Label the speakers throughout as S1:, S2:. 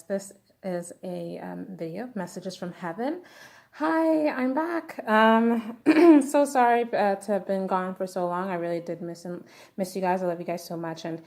S1: This is a video, Messages from Heaven. Hi, I'm back. So sorry to have been gone for so long. I really did miss you guys. I love you guys so much. And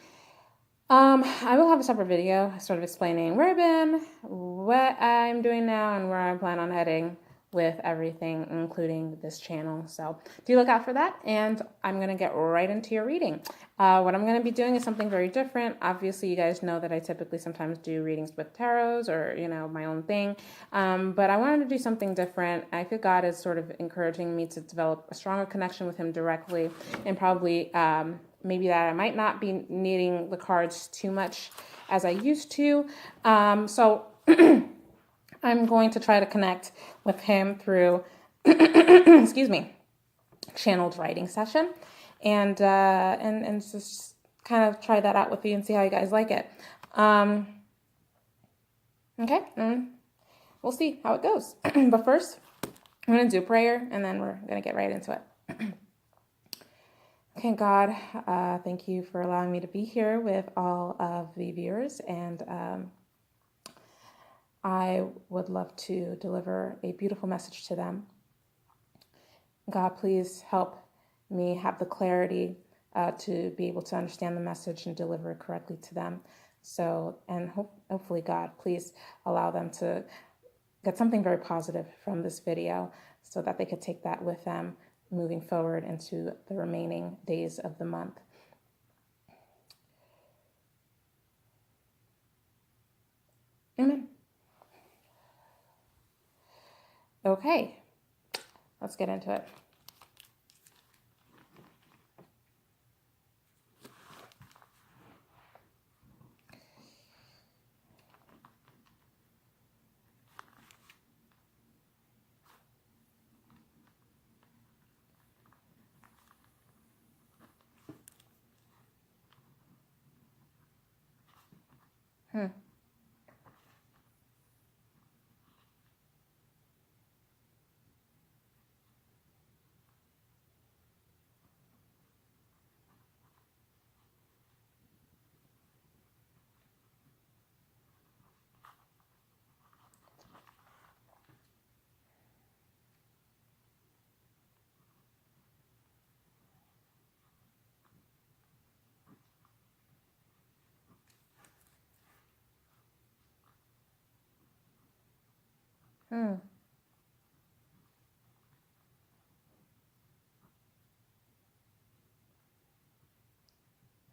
S1: I will have a separate video sort of explaining where I've been, what I'm doing now, and where I plan on heading with everything, including this channel. So do look out for that, and I'm going to get right into your reading. What I'm going to be doing is something very different. Obviously, you guys know that I typically sometimes do readings with tarots or, my own thing, but I wanted to do something different. I feel God is sort of encouraging me to develop a stronger connection with him directly, and probably maybe that I might not be needing the cards too much as I used to. So I'm going to try to connect with him through, excuse me, channeled writing session, and just kind of try that out with you and see how you guys like it. Okay, we'll see how it goes. But first, I'm going to do prayer, and then we're going to get right into it. Okay, God, thank you for allowing me to be here with all of the viewers, and I would love to deliver a beautiful message to them. God, please help me have the clarity to be able to understand the message and deliver it correctly to them. So, and hopefully, God, please allow them to get something very positive from this video so that they could take that with them moving forward into the remaining days of the month. Amen. Okay, let's get into it.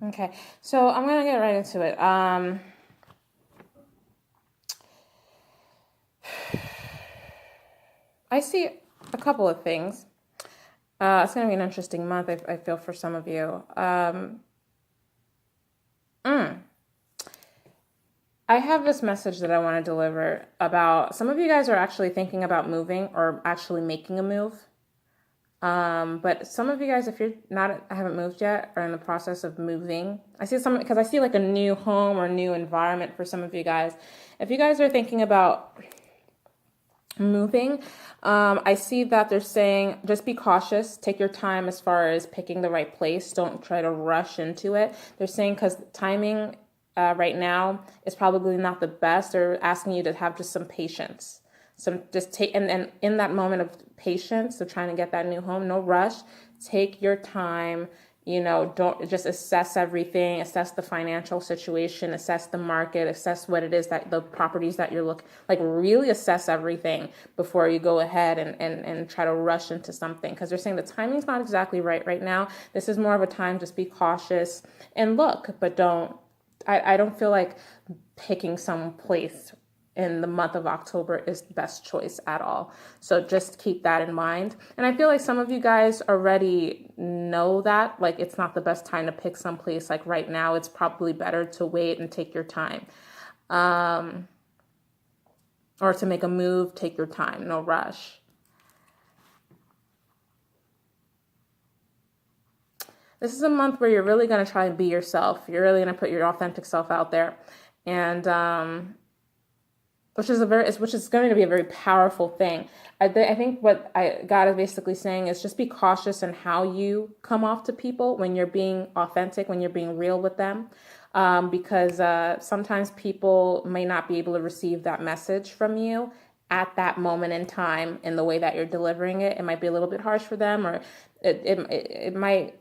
S1: Okay, so I'm going to get right into it. I see a couple of things. It's going to be an interesting month, I feel, for some of you. I have this message that I want to deliver about some of you guys are actually thinking about moving or actually making a move. But some of you guys, if you're haven't moved yet, are in the process of moving. I see some, because I see like a new home or new environment for some of you guys. If you guys are thinking about moving, I see that they're saying just be cautious, take your time as far as picking the right place. Don't try to rush into it. They're saying because timing right now is probably not the best. They're asking you to have just some patience. Just take, and in that moment of patience of trying to get that new home, no rush, take your time, don't just assess everything, assess the financial situation, assess the market, assess what it is that the properties that you're really assess everything before you go ahead and try to rush into something. Because they're saying the timing's not exactly right now. This is more of a time, just be cautious and look, but I don't feel like picking some place in the month of October is the best choice at all. So just keep that in mind. And I feel like some of you guys already know that, like, it's not the best time to pick some place. Like right now, it's probably better to wait and take your time. Or to make a move, take your time, no rush. This is a month where you're really going to try and be yourself. You're really going to put your authentic self out there. And, which is going to be a very powerful thing. I think what God is basically saying is just be cautious in how you come off to people when you're being authentic, when you're being real with them. because sometimes people may not be able to receive that message from you at that moment in time in the way that you're delivering it. It might be a little bit harsh for them, or it might,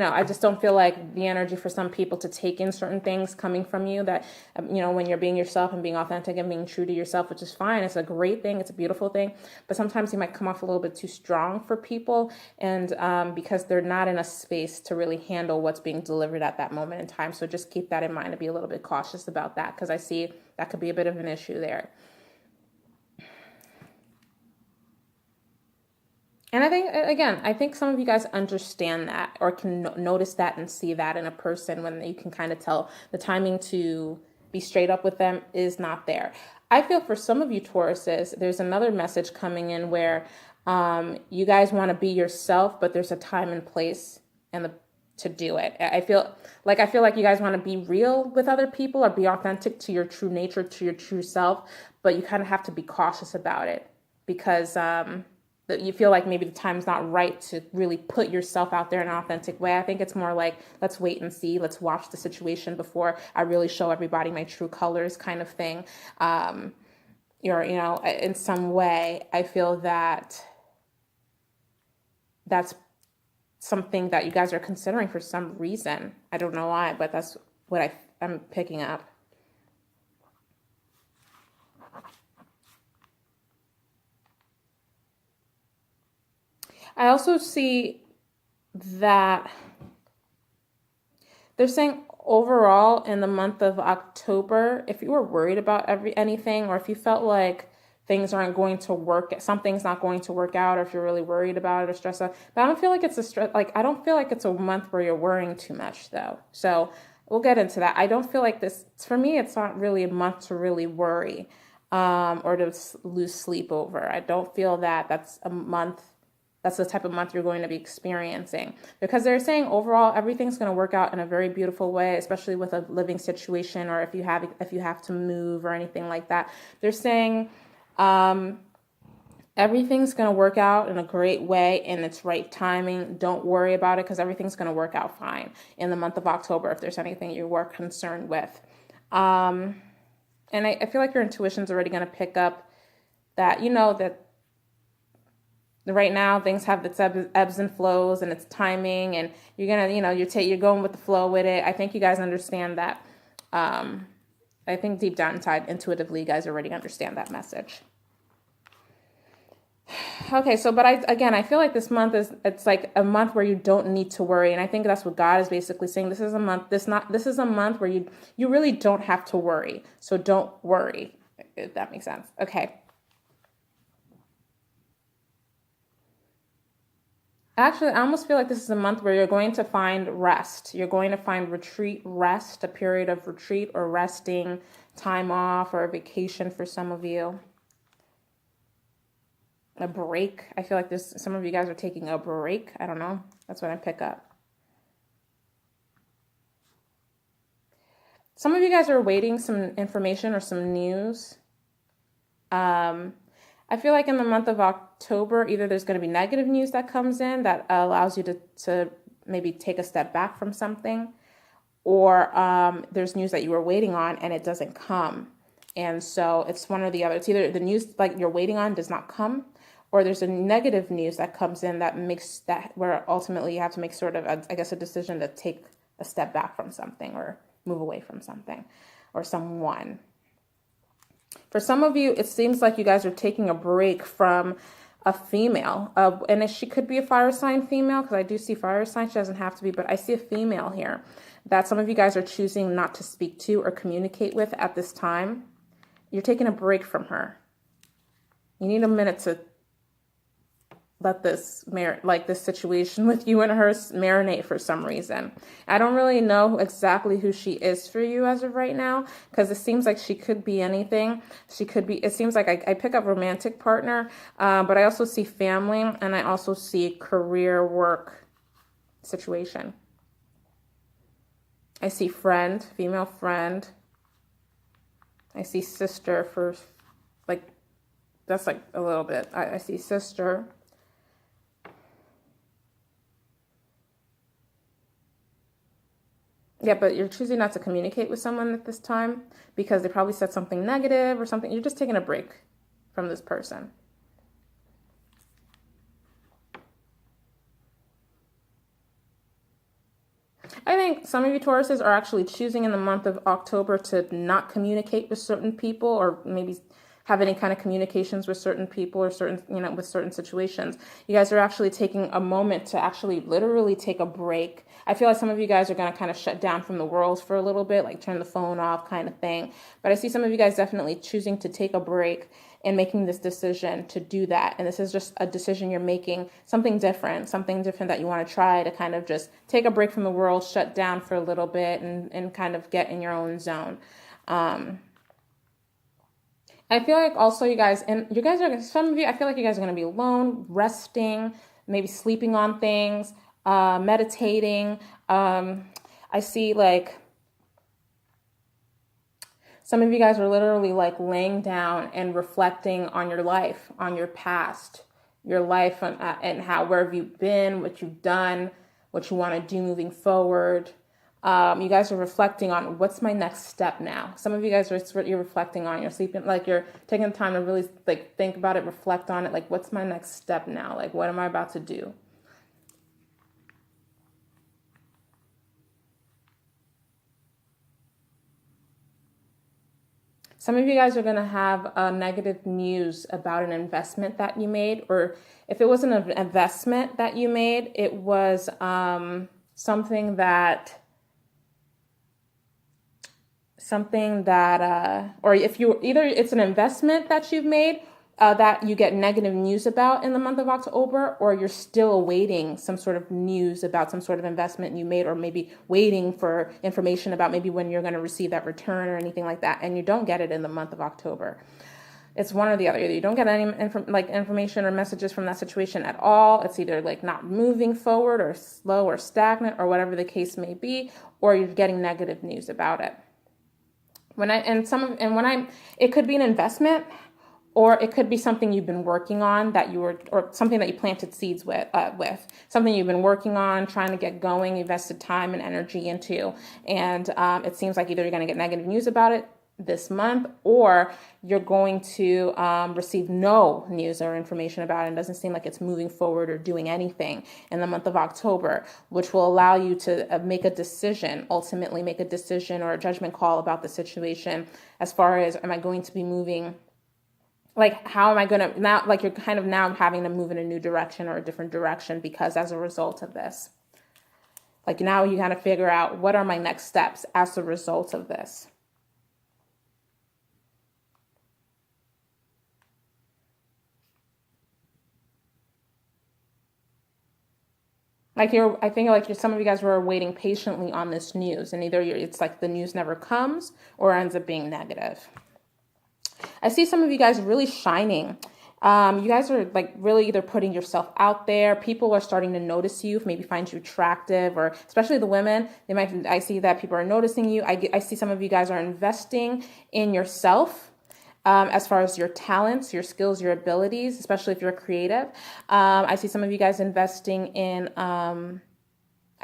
S1: I just don't feel like the energy for some people to take in certain things coming from you that, when you're being yourself and being authentic and being true to yourself, which is fine. It's a great thing. It's a beautiful thing. But sometimes you might come off a little bit too strong for people, and because they're not in a space to really handle what's being delivered at that moment in time. So just keep that in mind and be a little bit cautious about that, because I see that could be a bit of an issue there. And I think some of you guys understand that, or can notice that and see that in a person, when you can kind of tell the timing to be straight up with them is not there. I feel for some of you Tauruses, there's another message coming in where you guys want to be yourself, but there's a time and place to do it. I feel like you guys want to be real with other people, or be authentic to your true nature, to your true self, but you kind of have to be cautious about it, because that you feel like maybe the time's not right to really put yourself out there in an authentic way. I think it's more like, let's wait and see. Let's watch the situation before I really show everybody my true colors, kind of thing. In some way, I feel that that's something that you guys are considering for some reason. I don't know why, but that's what I'm picking up. I also see that they're saying overall in the month of October, if you were worried about anything, or if you felt like things aren't going to work, something's not going to work out, or if you're really worried about it or stressed out. But I don't feel like it's I don't feel like it's a month where you're worrying too much, though. So we'll get into that. I don't feel like this, for me, it's not really a month to really worry or to lose sleep over. I don't feel that that's a month. That's the type of month you're going to be experiencing, because they're saying overall everything's going to work out in a very beautiful way, especially with a living situation, or if you have to move or anything like that. They're saying everything's going to work out in a great way in its right timing. Don't worry about it, because everything's going to work out fine in the month of October if there's anything you were concerned with. And I feel like your intuition's already going to pick up that, that right now things have its ebbs and flows, and it's timing, and you're gonna, you're going with the flow with it. I think you guys understand that. I think deep down inside, intuitively, you guys already understand that message. Okay, so but I feel like this month it's like a month where you don't need to worry, and I think that's what God is basically saying. This is a month. This is a month where you really don't have to worry. So don't worry, if that makes sense. Okay. Actually, I almost feel like this is a month where you're going to find rest. You're going to find rest, a period of retreat or resting, time off, or a vacation for some of you. A break. I feel like some of you guys are taking a break. I don't know. That's what I pick up. Some of you guys are waiting some information or some news. I feel like in the month of October, either there's going to be negative news that comes in that allows you to maybe take a step back from something, or there's news that you were waiting on and it doesn't come. And so it's one or the other. It's either the news like you're waiting on does not come, or there's a negative news that comes in that makes that where ultimately you have to make sort of, a decision to take a step back from something or move away from something or someone. For some of you, it seems like you guys are taking a break from a female, and she could be a fire sign female, because I do see fire sign. She doesn't have to be, but I see a female here that some of you guys are choosing not to speak to or communicate with at this time. You're taking a break from her. You need a minute to let this situation with you and her marinate for some reason. I don't really know exactly who she is for you as of right now, because it seems like she could be anything. It seems like I pick up romantic partner, but I also see family, and I also see career work situation. I see friend, female friend. I see sister for, that's a little bit. I see sister. Yeah, but you're choosing not to communicate with someone at this time because they probably said something negative or something. You're just taking a break from this person. I think some of you Tauruses are actually choosing in the month of October to not communicate with certain people, or maybe have any kind of communications with certain people or certain, with certain situations. You guys are actually taking a moment to actually literally take a break. I feel like some of you guys are going to kind of shut down from the world for a little bit, like turn the phone off kind of thing. But I see some of you guys definitely choosing to take a break and making this decision to do that. And this is just a decision you're making, something different that you want to try to kind of just take a break from the world, shut down for a little bit, and kind of get in your own zone. I feel like also you guys, some of you, I feel like you guys are going to be alone, resting, maybe sleeping on things, meditating. I see like some of you guys are literally like laying down and reflecting on your life, on your past, your life, and how, where have you been, what you've done, what you want to do moving forward. You guys are reflecting on what's my next step now. Some of you guys you're reflecting on, you're sleeping, like you're taking the time to really like think about it, reflect on it, like what's my next step now? Like what am I about to do? Some of you guys are going to have negative news about an investment that you made, or if it wasn't an investment that you made, it was something that, or if you either it's an investment that you've made that you get negative news about in the month of October, or you're still awaiting some sort of news about some sort of investment you made, or maybe waiting for information about maybe when you're going to receive that return or anything like that, and you don't get it in the month of October. It's one or the other. Either you don't get any information or messages from that situation at all. It's either like not moving forward, or slow, or stagnant, or whatever the case may be, or you're getting negative news about it. It could be an investment, or it could be something you've been working on or something that you planted seeds with, something you've been working on, trying to get going, invested time and energy into. And it seems like either you're going to get negative news about it this month, or you're going to receive no news or information about it. It doesn't seem like it's moving forward or doing anything in the month of October, which will allow you to ultimately make a decision or a judgment call about the situation, as far as, am I going to be moving? Like, how am I going to now, like, you're kind of now having to move in a new direction or a different direction because as a result of this. Like, now you got to figure out, what are my next steps as a result of this? I think some of you guys were waiting patiently on this news, and either it's like the news never comes or ends up being negative. I see some of you guys really shining. You guys are like really either putting yourself out there. People are starting to notice you, maybe find you attractive, or especially the women. I see that people are noticing you. I see some of you guys are investing in yourself. As far as your talents, your skills, your abilities, especially if you're creative. I see some of you guys investing in, I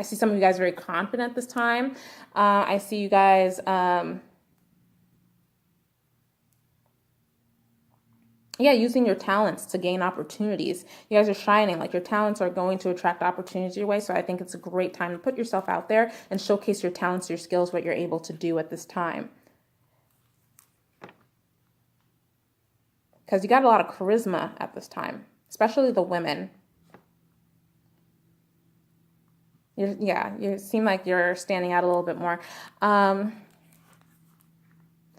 S1: see some of you guys very confident this time. I see you guys, using your talents to gain opportunities. You guys are shining, like your talents are going to attract opportunities your way. So I think it's a great time to put yourself out there and showcase your talents, your skills, what you're able to do at this time. Because you got a lot of charisma at this time, especially the women. You seem like you're standing out a little bit more.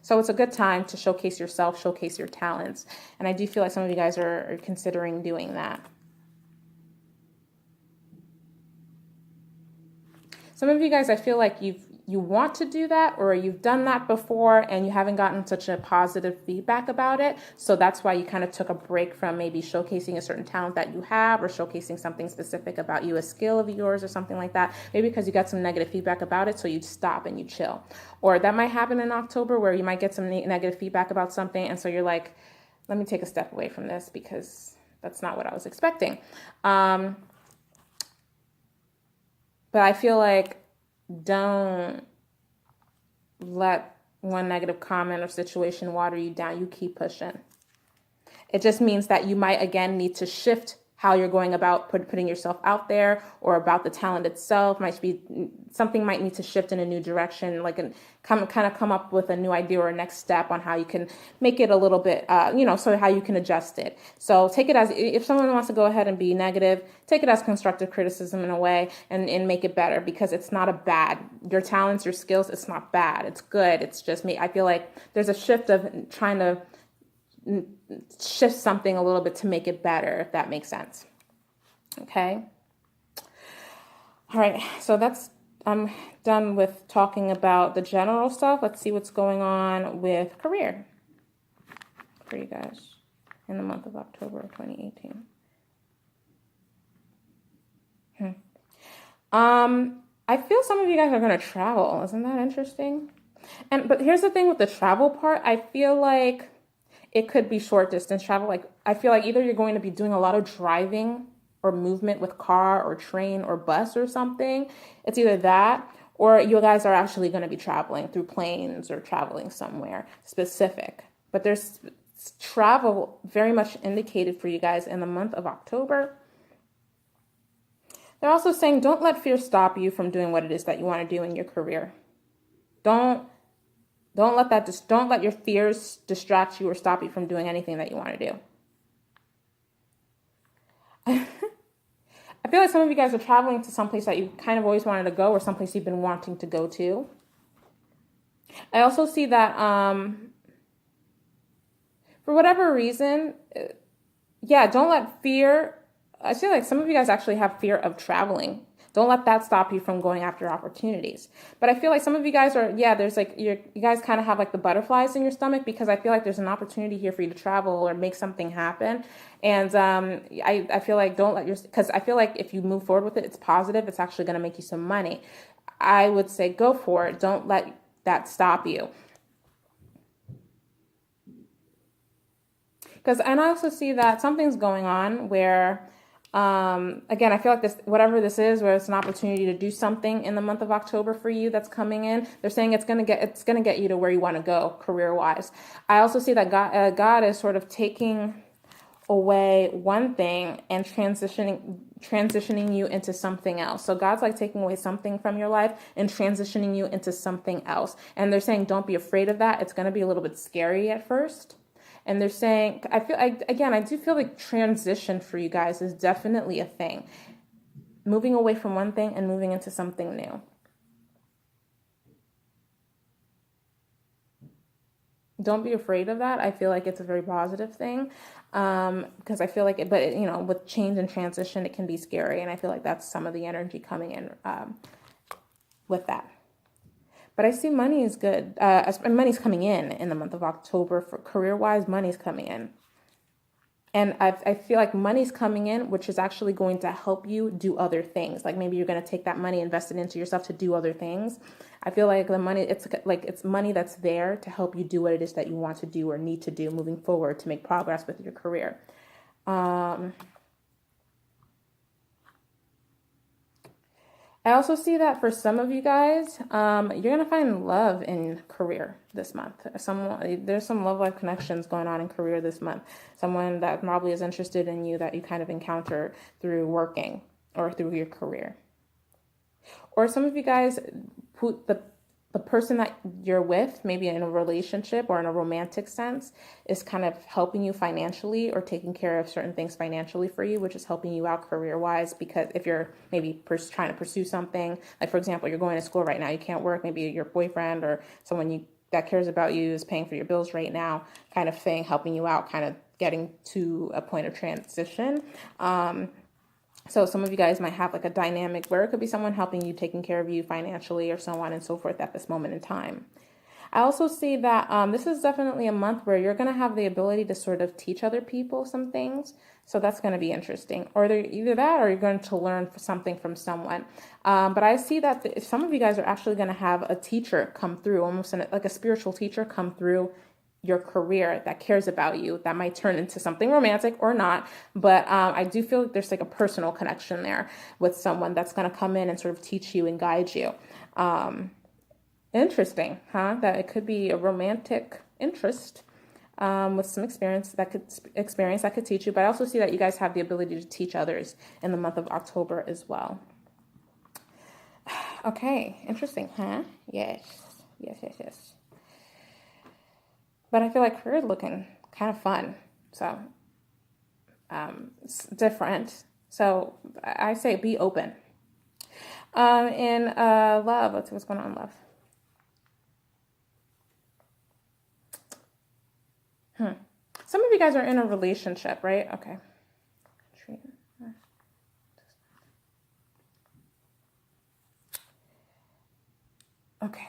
S1: So it's a good time to showcase yourself, showcase your talents. And I do feel like some of you guys are considering doing that. Some of you guys, I feel like you want to do that, or you've done that before and you haven't gotten such a positive feedback about it. So that's why you kind of took a break from maybe showcasing a certain talent that you have, or showcasing something specific about you, a skill of yours or something like that. Maybe because you got some negative feedback about it, so you stop and you chill. Or that might happen in October, where you might get some negative feedback about something, and so you're like, let me take a step away from this because that's not what I was expecting. But I feel like don't let one negative comment or situation water you down. You keep pushing. It just means that you might, again, need to shift how you're going about putting yourself out there, or about the talent itself. Something might need to shift in a new direction, like come up with a new idea or a next step on how you can make it a little bit, so how you can adjust it. So take it as, if someone wants to go ahead and be negative, take it as constructive criticism in a way, and make it better, because it's not a bad, your talents, your skills, it's not bad. It's good. It's just me. I feel like there's a shift of trying to shift something a little bit to make it better, if that makes sense. Okay. All right. So I'm done with talking about the general stuff. Let's see what's going on with career for you guys in the month of October of 2018. I feel some of you guys are going to travel. Isn't that interesting? But here's the thing with the travel part. I feel like it could be short distance travel. Like, I feel like either you're going to be doing a lot of driving or movement with car or train or bus or something. It's either that, or you guys are actually going to be traveling through planes or traveling somewhere specific. But there's travel very much indicated for you guys in the month of October. They're also saying, don't let fear stop you from doing what it is that you want to do in your career. Don't let your fears distract you or stop you from doing anything that you want to do. I feel like some of you guys are traveling to someplace that you kind of always wanted to go, or someplace you've been wanting to go to. I also see that for whatever reason, don't let fear. I feel like some of you guys actually have fear of traveling. Don't let that stop you from going after opportunities. But I feel like some of you guys are, there's like, you guys kind of have like the butterflies in your stomach, because I feel like there's an opportunity here for you to travel or make something happen. And I feel like because I feel like if you move forward with it, it's positive. It's actually going to make you some money. I would say go for it. Don't let that stop you. And I also see that something's going on where, again, I feel like whatever this is, where it's an opportunity to do something in the month of October for you that's coming in, they're saying it's going to get you to where you want to go career wise. I also see that God is sort of taking away one thing and transitioning you into something else. So God's like taking away something from your life and transitioning you into something else. And they're saying, don't be afraid of that. It's going to be a little bit scary at first. And they're saying, I do feel like transition for you guys is definitely a thing. Moving away from one thing and moving into something new. Don't be afraid of that. I feel like it's a very positive thing, because I feel like with change and transition, it can be scary. And I feel like that's some of the energy coming in with that. But I see money is good. Money's coming in the month of October for career-wise. Money's coming in. And I feel like money's coming in, which is actually going to help you do other things. Like maybe you're going to take that money, invest it into yourself to do other things. I feel like the money, it's money that's there to help you do what it is that you want to do or need to do moving forward to make progress with your career. I also see that for some of you guys, you're going to find love in career this month. There's some love life connections going on in career this month. Someone that probably is interested in you that you kind of encounter through working or through your career. Or some of you guys, the person that you're with, maybe in a relationship or in a romantic sense, is kind of helping you financially or taking care of certain things financially for you, which is helping you out career-wise. Because if you're maybe trying to pursue something, like for example, you're going to school right now, you can't work, maybe your boyfriend or someone that cares about you is paying for your bills right now, kind of thing, helping you out, kind of getting to a point of transition. So some of you guys might have like a dynamic where it could be someone helping you, taking care of you financially or so on and so forth at this moment in time. I also see that this is definitely a month where you're going to have the ability to sort of teach other people some things. So that's going to be interesting. Or either that or you're going to learn something from someone. But I see that some of you guys are actually going to have a teacher come through, almost like a spiritual teacher come through your career that cares about you. That might turn into something romantic or not, but I do feel like there's like a personal connection there with someone that's going to come in and sort of teach you and guide you. Interesting, huh? That it could be a romantic interest with some experience that could teach you. But I also see that you guys have the ability to teach others in the month of October as well. Okay, interesting, huh? Yes, yes, yes, yes. But I feel like career looking kind of fun, so it's different. So I say be open. In love, let's see what's going on in love. Some of you guys are in a relationship, right? Okay. Okay.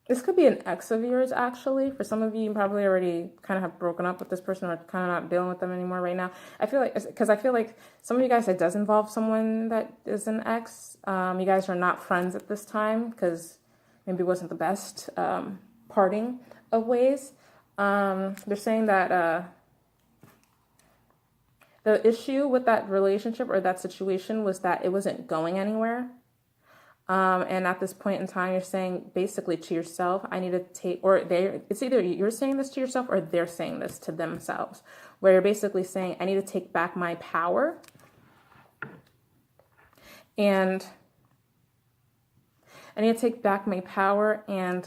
S1: This could be an ex of yours, actually. For some of you, you probably already kind of have broken up with this person or kind of not dealing with them anymore right now. I feel like, because I feel like some of you guys, it does involve someone that is an ex. You guys are not friends at this time because maybe it wasn't the best parting of ways. They're saying that the issue with that relationship or that situation was that it wasn't going anywhere. And at this point in time, you're saying basically to yourself, I need to take, or it's either you're saying this to yourself or they're saying this to themselves, where you're basically saying, I need to take back my power. And I need to take back my power. And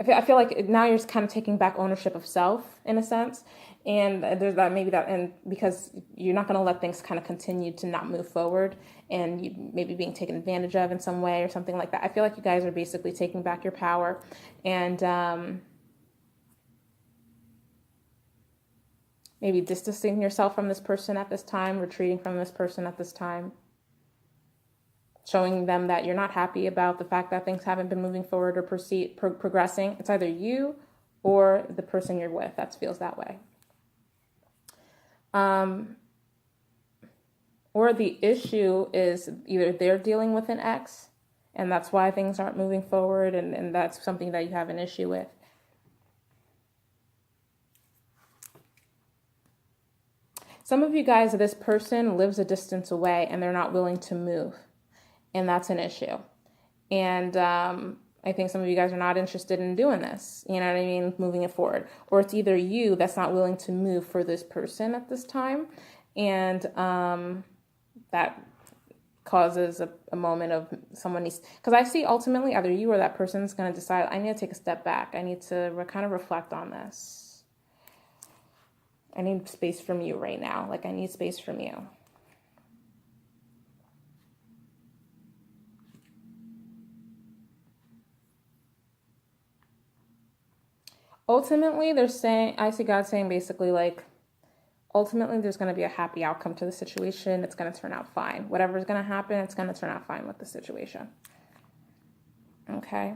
S1: I feel like now you're just kind of taking back ownership of self in a sense. And there's that, maybe that, and because you're not going to let things kind of continue to not move forward and you maybe being taken advantage of in some way or something like that. I feel like you guys are basically taking back your power and maybe distancing yourself from this person at this time, retreating from this person at this time, showing them that you're not happy about the fact that things haven't been moving forward or progressing. It's either you or the person you're with that feels that way. Or the issue is either they're dealing with an ex and that's why things aren't moving forward and that's something that you have an issue with. Some of you guys, this person lives a distance away and they're not willing to move, and that's an issue. And I think some of you guys are not interested in doing this, you know what I mean, moving it forward. Or it's either you that's not willing to move for this person at this time, and that causes a moment of someone needs, because I see ultimately either you or that person is going to decide, I need to take a step back. I need to kind of reflect on this. I need space from you right now. Like, I need space from you. Ultimately, they're saying, I see God saying basically like, ultimately there's going to be a happy outcome to the situation. It's going to turn out fine. Whatever's going to happen, it's going to turn out fine with the situation. Okay.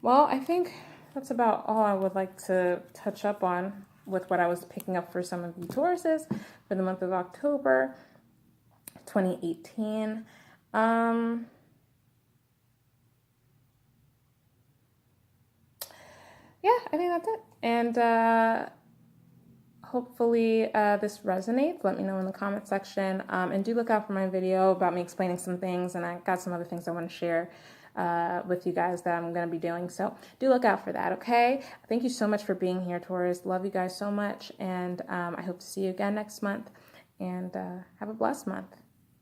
S1: Well, I think that's about all I would like to touch up on with what I was picking up for some of you Tauruses for the month of October 2018. Yeah, I think that's it. And hopefully this resonates. Let me know in the comment section. And do look out for my video about me explaining some things. And I got some other things I want to share with you guys that I'm going to be doing. So do look out for that, okay? Thank you so much for being here, Taurus. Love you guys so much. And I hope to see you again next month. And have a blessed month.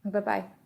S1: Bye-bye.